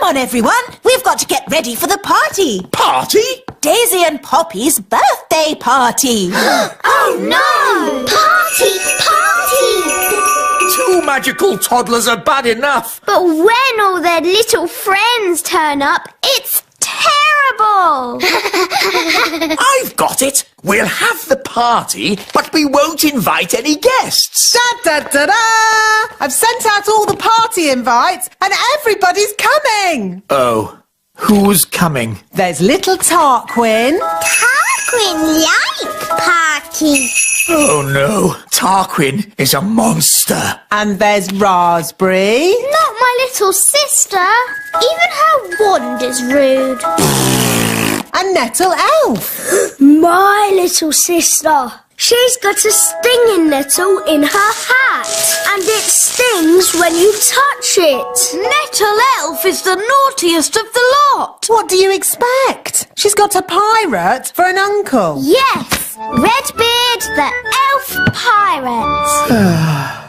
on, everyone. We've got to get ready for the party. Party? Daisy and Poppy's birthday party. Oh, no! Party! Two magical toddlers are bad enough. But when all their little friends turn up, it's terrible! I've got it. We'll have the party, but we won't invite any guests. Da-da-da-da! I've sent out all the party invites and everybody's coming. Oh, who's coming? There's little Tarquin. Tarquin like party. Oh no, Tarquin is a monster. And there's Raspberry. Not my little sister. Even her wand is rude. And Nettle Elf. My little sister. She's got a stinging nettle in her hat, and it stings when you touch it. Nettle Elf is the naughtiest of the lot. What do you expect? She's got a pirate for an uncle. Yes, Redbeard the Elf Pirate.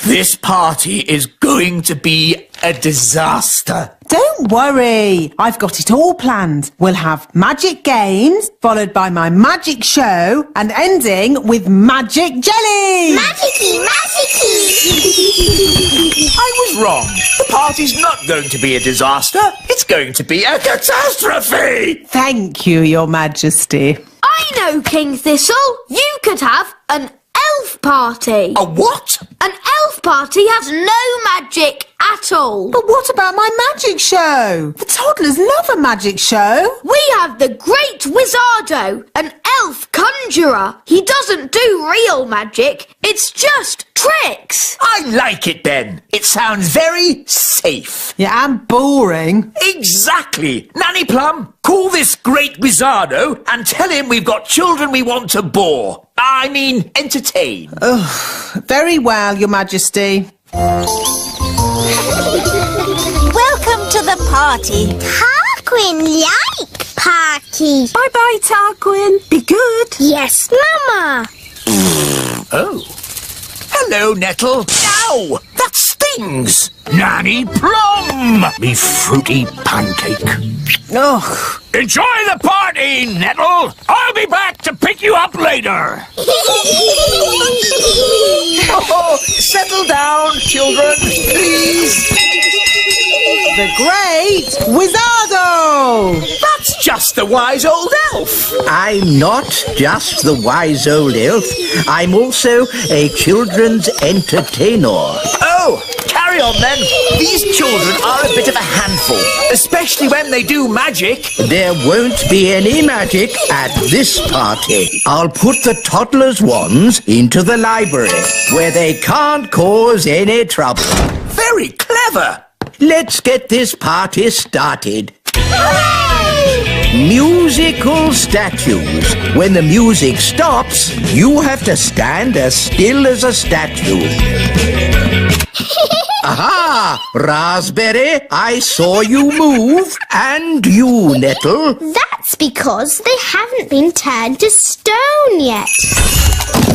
This party is going to be a disaster. Don't worry, I've got it all planned. We'll have magic games, followed by my magic show, and ending with magic jelly. Magicy, magicy. I was wrong. The party's not going to be a disaster. It's going to be a catastrophe. Thank you, Your Majesty. I know, King Thistle. You could have an elf party. A what? An elf party has no magic at all. But what about my magic show? The toddlers love a magic show. We have the Great Wizardo, an elf conjurer. He doesn't do real magic. It's just tricks. I like it, Ben. It sounds very safe. Yeah, and boring. Exactly. Nanny Plum, call this Great Wizardo and tell him we've got children we want to bore. I mean, entertain. Very well, Your Majesty. Welcome to the party. Tarquin like party. Bye-bye, Tarquin. Be good. Yes, Mama. Oh. Hello, Nettle. Ow! That stings! Nanny Plum! Me fruity pancake. Ugh. Enjoy the party, Nettle! I'll be back to pick you up later! Oh, settle down, children, please! The Great Wizardo! That's just the wise old elf! I'm not just the wise old elf. I'm also a children's entertainer. Oh, carry on then. These children are a bit of a handful, especially when they do magic. There won't be any magic at this party. I'll put the toddlers' wands into the library, where they can't cause any trouble. Very clever. Let's get this party started. Musical statues. When the music stops, you have to stand as still as a statue. Aha! Raspberry, I saw you move. And you, Nettle. That's because they haven't been turned to stone yet.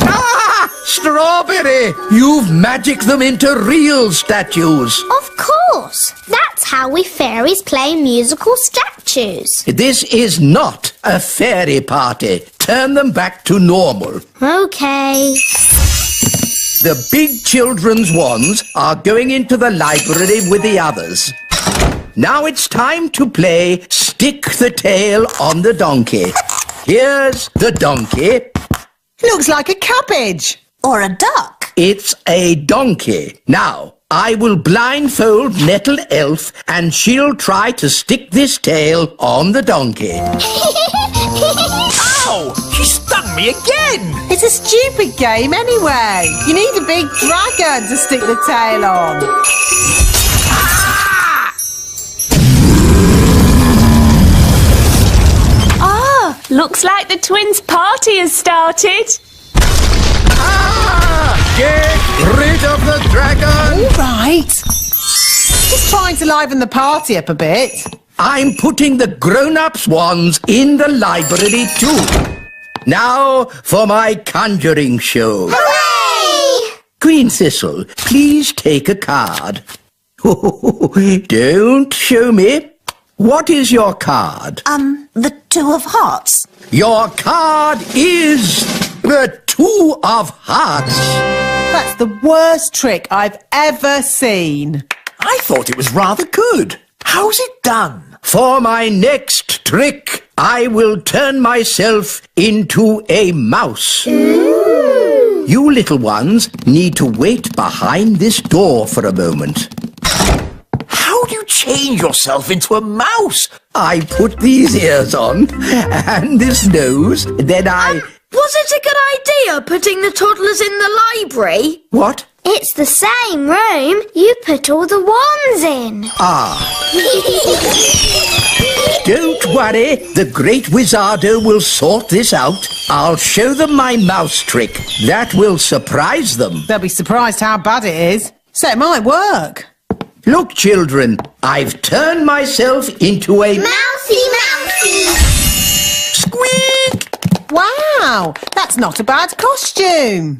Ah! Strawberry! You've magicked them into real statues. Of course. That's how we fairies play musical statues. This is not a fairy party. Turn them back to normal. Okay. The big children's wands are going into the library with the others. Now it's time to play Stick the Tail on the Donkey. Here's the donkey. Looks like a cabbage. Or a duck. It's a donkey. Now, I will blindfold Nettle Elf and she'll try to stick this tail on the donkey. Ow! She stung me again! It's a stupid game anyway. You need a big dragon to stick the tail on. Ah, looks like the twins' party has started. Ah! Get rid of the dragon! All right. Just trying to liven the party up a bit. I'm putting the grown-ups' wands in the library too. Now for my conjuring show. Hooray! Queen Thistle, please take a card. Don't show me. What is your card? The 2 of hearts. Your card is the 2 of hearts. That's the worst trick I've ever seen. I thought it was rather good. How's it done? For my next trick, I will turn myself into a mouse. Ooh. You little ones need to wait behind this door for a moment. How do you change yourself into a mouse? I put these ears on and this nose, then I... Was it a good idea putting the toddlers in the library? What? It's the same room. You put all the wands in. Don't worry, the great Wizardo will sort this out. I'll show them my mouse trick. That will surprise them. They'll be surprised how bad it is. So it might work. Look, children, I've turned myself into a... Mousy! Squeak! Wow, that's not a bad costume.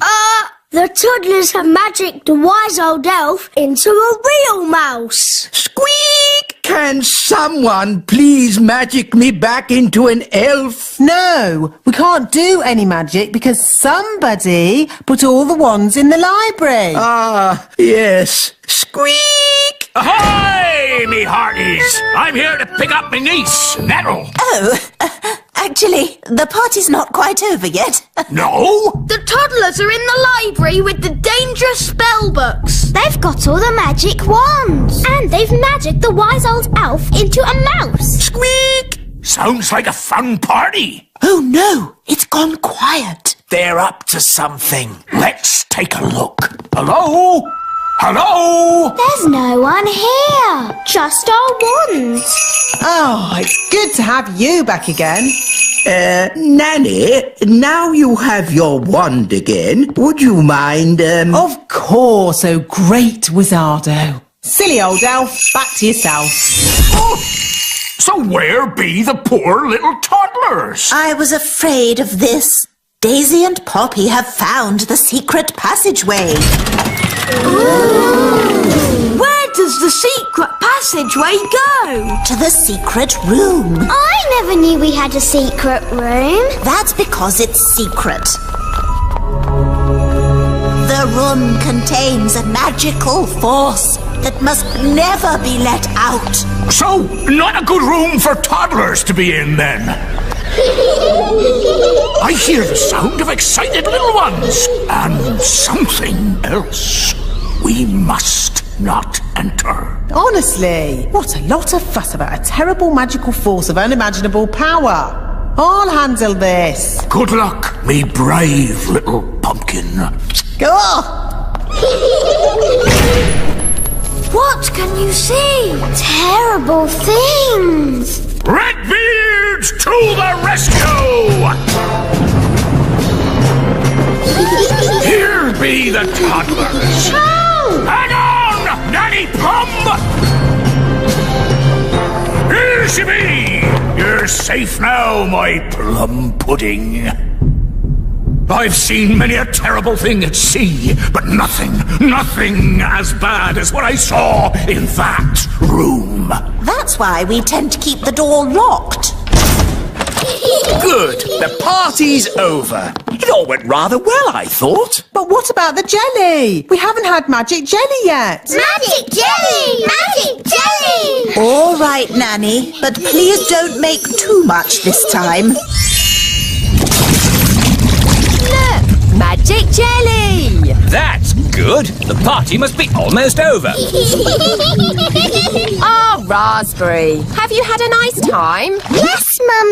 The toddlers have magicked the wise old elf into a real mouse. Squeak! Can someone please magic me back into an elf? No, we can't do any magic because somebody put all the wands in the library. Ah, yes. Squeak! Ahoy, me hearties! I'm here to pick up my niece, Nettle. Oh, actually, the party's not quite over yet. No? The toddlers are in the library with the dangerous spell books. They've got all the magic wands. And they've magicked the wise old elf into a mouse. Squeak! Sounds like a fun party. Oh no, it's gone quiet. They're up to something. Let's take a look. Hello? Hello? There's no one here. Just our wands. Oh, it's good to have you back again. Nanny, now you have your wand again. Would you mind, Of course, oh great Wizardo. Silly old elf, back to yourself. Oh, so where be the poor little toddlers? I was afraid of this. Daisy and Poppy have found the secret passageway. Where does the secret passageway go? To the secret room. I never knew we had a secret room. That's because it's secret. The room contains a magical force that must never be let out. So, not a good room for toddlers to be in, then. I hear the sound of excited little ones, and something else. We must not enter. Honestly, what a lot of fuss about a terrible magical force of unimaginable power. I'll handle this. Good luck, me brave little pumpkin. Go on. What can you see? Terrible things. Redbeards to the rescue! Here be the toddlers. Hang on, Nanny Plum! Here she be! You're safe now, my plum pudding. I've seen many a terrible thing at sea, but nothing as bad as what I saw in that room. That's why we tend to keep the door locked. Good. The party's over. It all went rather well, I thought. But what about the jelly? We haven't had magic jelly yet. Magic jelly! Magic jelly! All right, Nanny, but please don't make too much this time. Look! Magic jelly! That's good. The party must be almost over. Oh, Raspberry, have you had a nice time? Yes, Mummy.